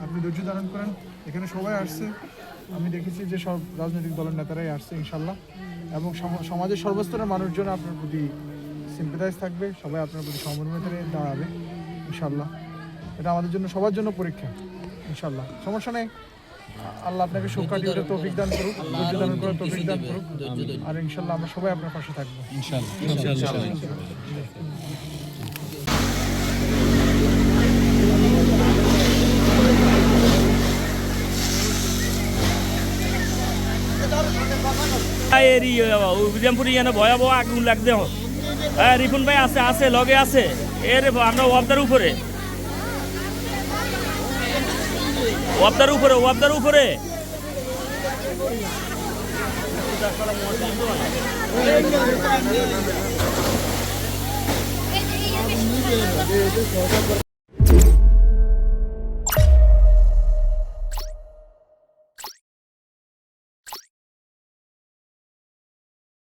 আপনি ধৈর্য ধারণ করেন। এখানে সবাই আসছে, আমি দেখেছি যে সব রাজনৈতিক দলের নেতারাই আসছে ইনশাল্লাহ, এবং সমাজের সর্বস্তরের মানুষজন আপনার প্রতি সিম্পাথাইজ থাকবে, সবাই আপনার প্রতি সমন্বয়তা নিয়ে দাঁড়াবে ইনশাল্লাহ। এটা আমাদের জন্য, সবার জন্য পরীক্ষা ইনশাল্লাহ। সমস্যা নেই, আল্লাহ আপনাকে সুখ কাটিয়ে ওঠে তৌফিক দান করুক, ধৈর্য ধারণ করার তৌফিক দান করুক, আর ইনশাল্লাহ আমরা সবাই আপনার পাশে থাকবো উদয়পুরি যেন ভয়াবহ আগুন লাগছে। হ্যাঁ রিপুন ভাই আছে, আছে লগে আছে। এর আমরা ওয়াবদার উপরে, ওয়াবদার উপরে, ওয়াবদার উপরে।